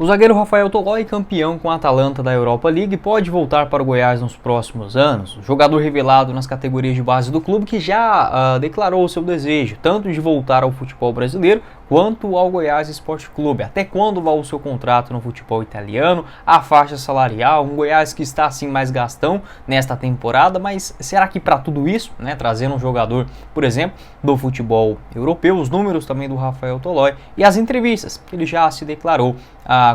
O zagueiro Rafael Tolói, campeão com a Atalanta da Europa League, pode voltar para o Goiás nos próximos anos. O jogador revelado nas categorias de base do clube que já declarou o seu desejo, tanto de voltar ao futebol brasileiro quanto ao Goiás Esporte Clube. Até quando vai o seu contrato no futebol italiano, a faixa salarial, um Goiás que está assim mais gastão nesta temporada, mas será que para tudo isso, trazendo um jogador, por exemplo, do futebol europeu, os números também do Rafael Tolói e as entrevistas que ele já se declarou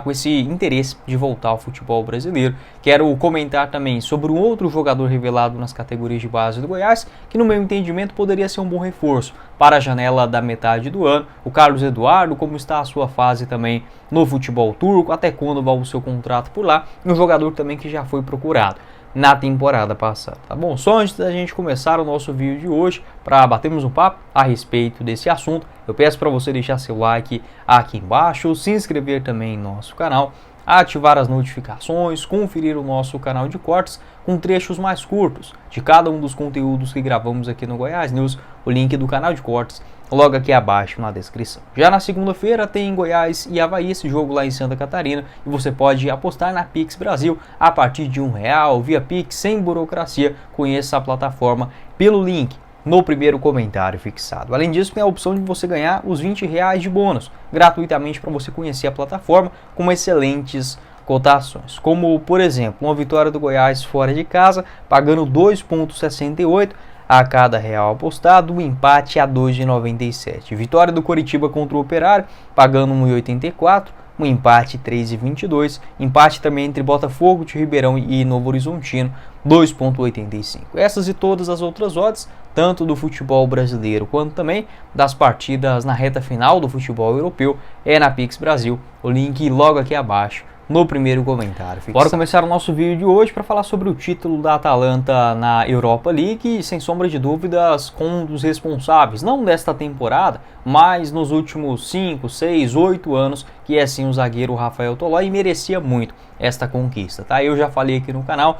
com esse interesse de voltar ao futebol brasileiro. Quero comentar também sobre um outro jogador revelado nas categorias de base do Goiás, que no meu entendimento poderia ser um bom reforço para a janela da metade do ano, o Carlos Eduardo, como está a sua fase também no futebol turco, até quando vai o seu contrato por lá, e um jogador também que já foi procurado na temporada passada, tá bom? Só antes da gente começar o nosso vídeo de hoje, para batermos um papo a respeito desse assunto, eu peço para você deixar seu like aqui embaixo, se inscrever também em nosso canal, ativar as notificações, conferir o nosso canal de cortes com trechos mais curtos de cada um dos conteúdos que gravamos aqui no Goiás News, o link do canal de cortes logo aqui abaixo na descrição. Já na segunda-feira tem Goiás e Avaí, esse jogo lá em Santa Catarina, e você pode apostar na Pix Brasil a partir de R$1 via Pix, sem burocracia. Conheça a plataforma pelo link no primeiro comentário fixado. Além disso, tem a opção de você ganhar os R$20 de bônus gratuitamente para você conhecer a plataforma com excelentes cotações, como por exemplo, uma vitória do Goiás fora de casa pagando 2,68 a cada real apostado, um empate a 2,97. Vitória do Coritiba contra o Operário pagando 1,84, um empate 3,22. Empate também entre Botafogo de Ribeirão e Novo Horizontino, 2,85. Essas e todas as outras odds, tanto do futebol brasileiro quanto também das partidas na reta final do futebol europeu, é na Pix Brasil. O link logo aqui abaixo no primeiro comentário. Bora começar o nosso vídeo de hoje para falar sobre o título da Atalanta na Europa League e, sem sombra de dúvidas, com um dos responsáveis, não desta temporada, mas nos últimos 5, 6, 8 anos, que é sim o zagueiro Rafael Tolói, e merecia muito esta conquista, tá? Eu já falei aqui no canal,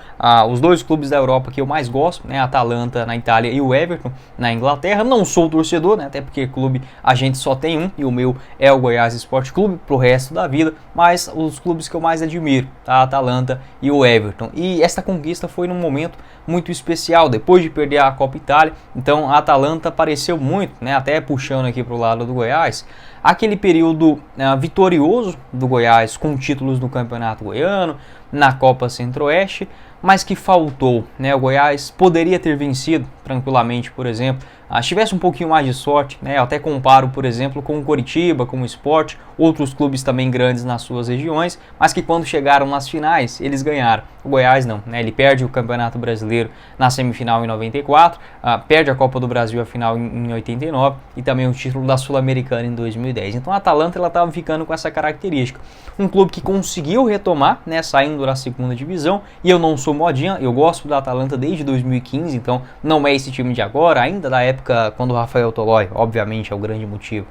os dois clubes da Europa que eu mais gosto, a Atalanta na Itália e o Everton na Inglaterra. Não sou torcedor, até porque clube a gente só tem um, e o meu é o Goiás Esporte Clube pro resto da vida, mas os clubes que eu mais admiro, tá? A Atalanta e o Everton. E esta conquista foi num momento muito especial, depois de perder a Copa Itália. Então a Atalanta apareceu muito, até puxando aqui pro lado do Goiás, aquele período vitorioso do Goiás com títulos no Campeonato Goiano, na Copa Centro-Oeste, mas que faltou, o Goiás poderia ter vencido tranquilamente, por exemplo, se tivesse um pouquinho mais de sorte, eu até comparo, por exemplo, com o Coritiba, com o Sport, outros clubes também grandes nas suas regiões, mas que quando chegaram nas finais, eles ganharam. O Goiás não, ele perde o Campeonato Brasileiro na semifinal em 94, perde a Copa do Brasil a final em 89 e também o título da Sul-Americana em 2010. Então a Atalanta estava ficando com essa característica. Um clube que conseguiu retomar, saindo da segunda divisão, e eu não sou modinha, eu gosto da Atalanta desde 2015, então não é esse time de agora, ainda da época quando o Rafael Tolói, obviamente é o grande motivo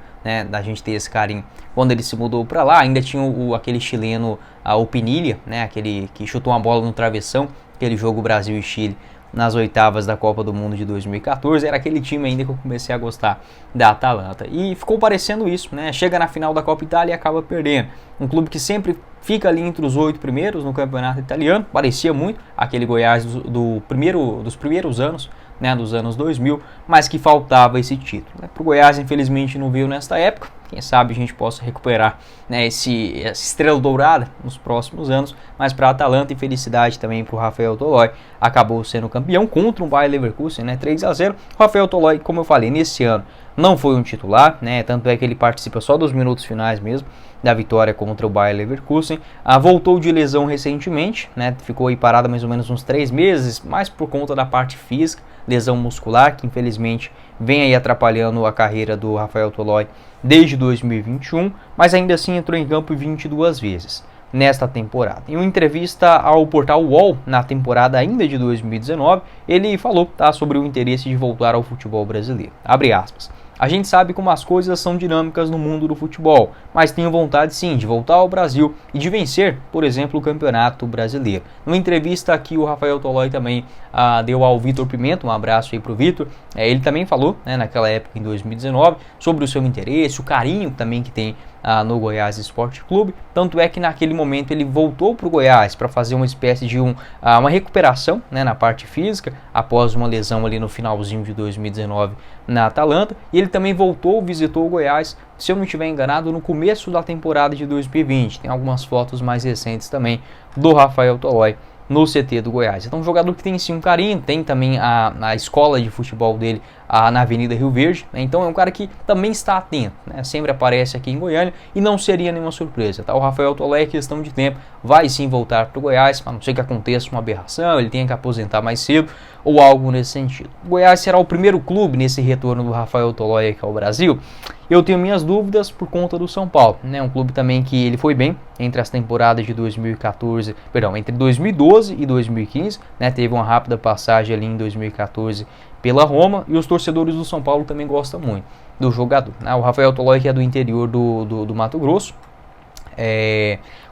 da gente ter esse carinho. Quando ele se mudou para lá, ainda tinha aquele chileno, o Pinilha, aquele que chutou uma bola no travessão, aquele jogo Brasil e Chile nas oitavas da Copa do Mundo de 2014, era aquele time ainda que eu comecei a gostar da Atalanta. E ficou parecendo isso, chega na final da Copa Itália e acaba perdendo. Um clube que sempre fica ali entre os 8 primeiros no campeonato italiano, parecia muito aquele Goiás dos primeiros anos, dos anos 2000, mas que faltava esse título. Para o Goiás, infelizmente, não veio nesta época. Quem sabe a gente possa recuperar essa estrela dourada nos próximos anos, mas para a Atalanta, e felicidade também para o Rafael Tolói, acabou sendo campeão contra um Bayer Leverkusen, 3-0. O Rafael Tolói, como eu falei, nesse ano não foi um titular, tanto é que ele participa só dos minutos finais mesmo da vitória contra o Bayer Leverkusen. Voltou de lesão recentemente, ficou aí parado mais ou menos uns 3 meses, mais por conta da parte física, lesão muscular, que infelizmente vem aí atrapalhando a carreira do Rafael Tolói desde 2021, mas ainda assim entrou em campo 22 vezes nesta temporada. Em uma entrevista ao portal UOL, na temporada ainda de 2019, ele falou sobre o interesse de voltar ao futebol brasileiro. Abre aspas. A gente sabe como as coisas são dinâmicas no mundo do futebol, mas tenho vontade sim de voltar ao Brasil e de vencer, por exemplo, o Campeonato Brasileiro. Numa entrevista aqui o Rafael Tolói também deu ao Vitor Pimenta, um abraço aí pro Vitor, ele também falou, naquela época em 2019, sobre o seu interesse, o carinho também que tem no Goiás Esporte Clube. Tanto é que naquele momento ele voltou para o Goiás para fazer uma espécie de uma recuperação, né, na parte física, após uma lesão ali no finalzinho de 2019 na Atalanta. E ele também voltou, visitou o Goiás, se eu não estiver enganado, no começo da temporada de 2020. Tem algumas fotos mais recentes também do Rafael Tolói no CT do Goiás. Então um jogador que tem sim um carinho, tem também a escola de futebol dele na Avenida Rio Verde, né? Então é um cara que também está atento, né? Sempre aparece aqui em Goiânia e não seria nenhuma surpresa, tá? O Rafael Tolói, é questão de tempo, vai sim voltar para o Goiás, a não ser que aconteça uma aberração, ele tenha que aposentar mais cedo ou algo nesse sentido. O Goiás será o primeiro clube nesse retorno do Rafael Tolói aqui ao Brasil. Eu tenho minhas dúvidas por conta do São Paulo, né? Um clube também que ele foi bem entre as temporadas de 2014, entre 2012 e 2015, né? Teve uma rápida passagem ali em 2014 pela Roma, e os torcedores do São Paulo também gostam muito do jogador, né? O Rafael Tolói, que é do interior do Mato Grosso,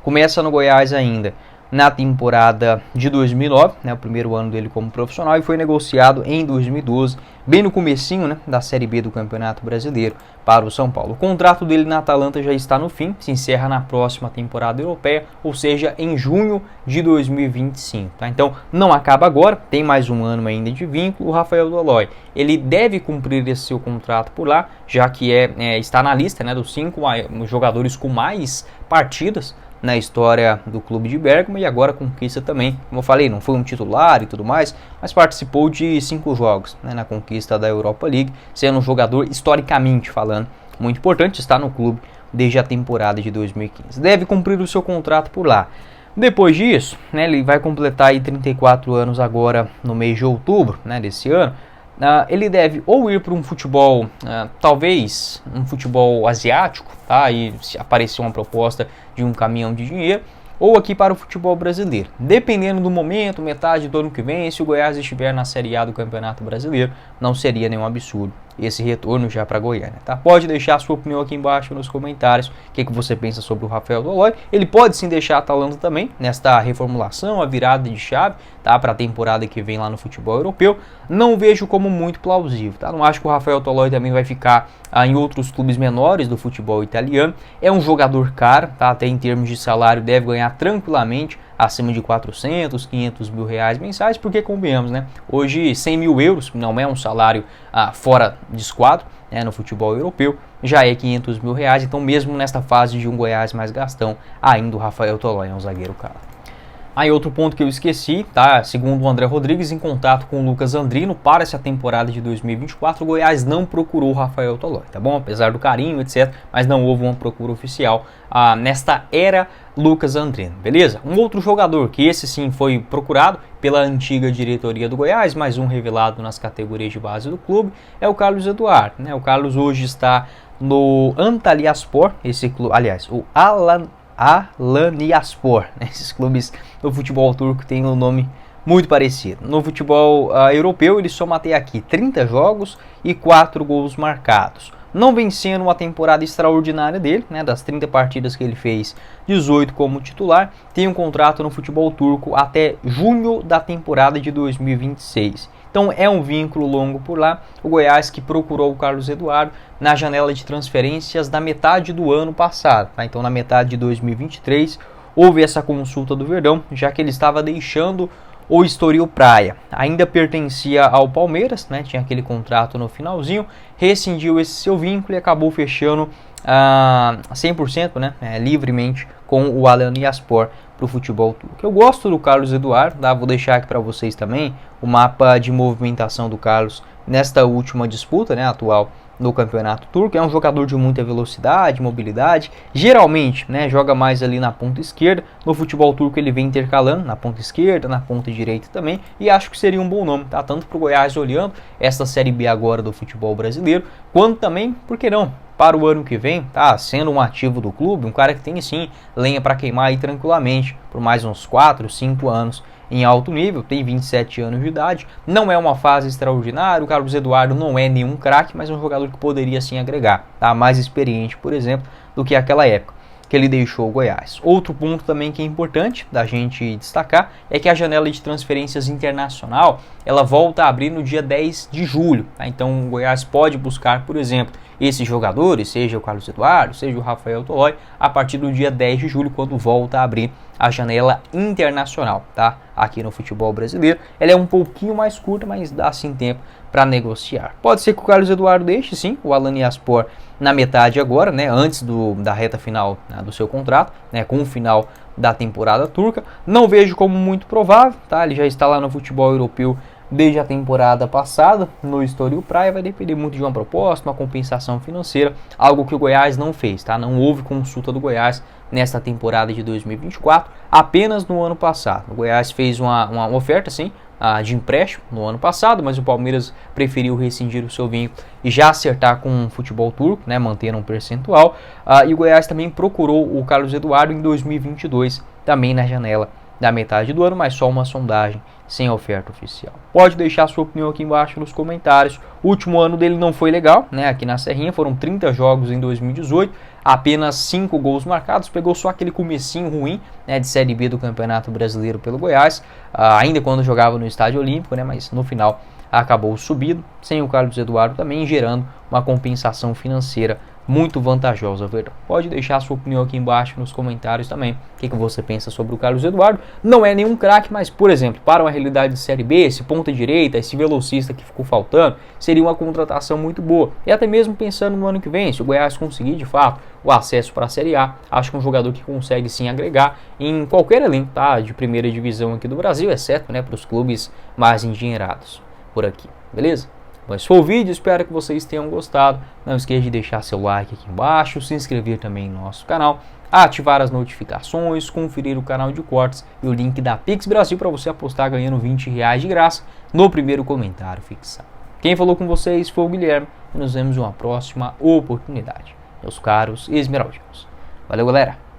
começa no Goiás ainda na temporada de 2009, né, o primeiro ano dele como profissional, e foi negociado em 2012, bem no comecinho, né, da Série B do Campeonato Brasileiro, para o São Paulo. O contrato dele na Atalanta já está no fim, se encerra na próxima temporada europeia, ou seja, em junho de 2025. Tá? Então, não acaba agora, tem mais um ano ainda de vínculo. O Rafael Tolói, ele deve cumprir esse seu contrato por lá, já que está na lista, né, dos 5 jogadores com mais partidas na história do clube de Bergamo, e agora conquista também, como eu falei, não foi um titular e tudo mais, mas participou de 5 jogos, né, na conquista da Europa League, sendo um jogador, historicamente falando, muito importante, está no clube desde a temporada de 2015. Deve cumprir o seu contrato por lá. Depois disso, né, ele vai completar aí 34 anos agora no mês de outubro, né, desse ano. Ele deve ou ir para um futebol, talvez um futebol asiático, tá? E se aparecer uma proposta de um caminhão de dinheiro, ou aqui para o futebol brasileiro. Dependendo do momento, metade do ano que vem, se o Goiás estiver na Série A do Campeonato Brasileiro, não seria nenhum absurdo esse retorno já para Goiânia, tá? Pode deixar a sua opinião aqui embaixo nos comentários, o que você pensa sobre o Rafael Tolói. Ele pode sim deixar a Atalanta também, nesta reformulação, a virada de chave, tá? Para a temporada que vem lá no futebol europeu. Não vejo como muito plausível, tá? Não acho que o Rafael Tolói também vai ficar em outros clubes menores do futebol italiano. É um jogador caro, tá? Até em termos de salário deve ganhar tranquilamente acima de 400, 500 mil reais mensais, porque convenhamos, né? Hoje 100 mil euros não é um salário fora de esquadro, né, no futebol europeu, já é 500 mil reais, então mesmo nesta fase de um Goiás mais gastão, ainda o Rafael Tolói é um zagueiro caro. Aí outro ponto que eu esqueci, tá? Segundo o André Rodrigues, em contato com o Lucas Andrino para essa temporada de 2024, o Goiás não procurou o Rafael Tolói, tá bom? Apesar do carinho, etc, mas não houve uma procura oficial nesta era Lucas Andrino, beleza? Um outro jogador que esse sim foi procurado pela antiga diretoria do Goiás, mais um revelado nas categorias de base do clube, é o Carlos Eduardo, né? O Carlos hoje está no Antalyaspor, esse clube, aliás, o Alanyaspor, né? Esses clubes do futebol turco têm um nome muito parecido. No futebol europeu, ele soma até aqui 30 jogos e 4 gols marcados. Não vencendo uma temporada extraordinária dele, né? Das 30 partidas que ele fez, 18 como titular. Tem um contrato no futebol turco até junho da temporada de 2026. Então é um vínculo longo por lá. O Goiás que procurou o Carlos Eduardo na janela de transferências da metade do ano passado. Tá? Então na metade de 2023 houve essa consulta do Verdão, já que ele estava deixando o Estoril Praia. Ainda pertencia ao Palmeiras, né? Tinha aquele contrato no finalzinho, rescindiu esse seu vínculo e acabou fechando 100%, né? Livremente com o Alanyaspor para o futebol turco. Eu gosto do Carlos Eduardo, tá? Vou deixar aqui para vocês também o mapa de movimentação do Carlos nesta última disputa, né, atual no campeonato turco. É um jogador de muita velocidade, mobilidade, geralmente, né, joga mais ali na ponta esquerda. No futebol turco ele vem intercalando na ponta esquerda, na ponta direita também, e acho que seria um bom nome, tá? Tanto para o Goiás olhando esta Série B agora do futebol brasileiro, quanto também, por que não, para o ano que vem, tá? Sendo um ativo do clube, um cara que tem sim lenha para queimar aí tranquilamente por mais uns 4, 5 anos em alto nível, tem 27 anos de idade, não é uma fase extraordinária. O Carlos Eduardo não é nenhum craque, mas é um jogador que poderia sim agregar, tá? Mais experiente, por exemplo, do que aquela época. que ele deixou o Goiás. Outro ponto também que é importante da gente destacar é que a janela de transferências internacional ela volta a abrir no dia 10 de julho. Tá? Então o Goiás pode buscar, por exemplo, esses jogadores, seja o Carlos Eduardo, seja o Rafael Tolói, a partir do dia 10 de julho, quando volta a abrir a janela internacional, tá? Aqui no futebol brasileiro. Ela é um pouquinho mais curta, mas dá sim tempo para negociar. Pode ser que o Carlos Eduardo deixe sim o Alanyaspor na metade agora, né? Antes da reta final, né, do seu contrato, né? Com o final da temporada turca. Não vejo como muito provável, tá? Ele já está lá no futebol europeu desde a temporada passada, no Estoril Praia. Vai depender muito de uma proposta, uma compensação financeira, algo que o Goiás não fez, tá? Não houve consulta do Goiás nesta temporada de 2024, apenas no ano passado. O Goiás fez uma oferta, sim, de empréstimo no ano passado, mas o Palmeiras preferiu rescindir o seu vínculo e já acertar com o futebol turco, né, mantendo um percentual. E o Goiás também procurou o Carlos Eduardo em 2022, também na janela da metade do ano, mas só uma sondagem sem oferta oficial. Pode deixar sua opinião aqui embaixo nos comentários. O último ano dele não foi legal, né? Aqui na Serrinha foram 30 jogos em 2018, apenas 5 gols marcados, pegou só aquele comecinho ruim, né, de Série B do Campeonato Brasileiro pelo Goiás, ainda quando jogava no Estádio Olímpico, né, mas no final acabou subindo, sem o Carlos Eduardo também, gerando uma compensação financeira muito vantajosa, verdade? Pode deixar a sua opinião aqui embaixo nos comentários também. O que você pensa sobre o Carlos Eduardo? Não é nenhum craque, mas, por exemplo, para uma realidade de Série B, esse ponta direita, esse velocista que ficou faltando, seria uma contratação muito boa. E até mesmo pensando no ano que vem, se o Goiás conseguir, de fato, o acesso para a Série A, acho que é um jogador que consegue sim agregar em qualquer elenco, tá, de primeira divisão aqui do Brasil, exceto, né, para os clubes mais endinheirados por aqui, beleza? Mas foi o vídeo, espero que vocês tenham gostado. Não esqueça de deixar seu like aqui embaixo, se inscrever também no nosso canal, ativar as notificações, conferir o canal de cortes e o link da Pix Brasil para você apostar ganhando R$20 de graça no primeiro comentário fixado. Quem falou com vocês foi o Guilherme e nos vemos em uma próxima oportunidade, meus caros esmeraldinos. Valeu, galera!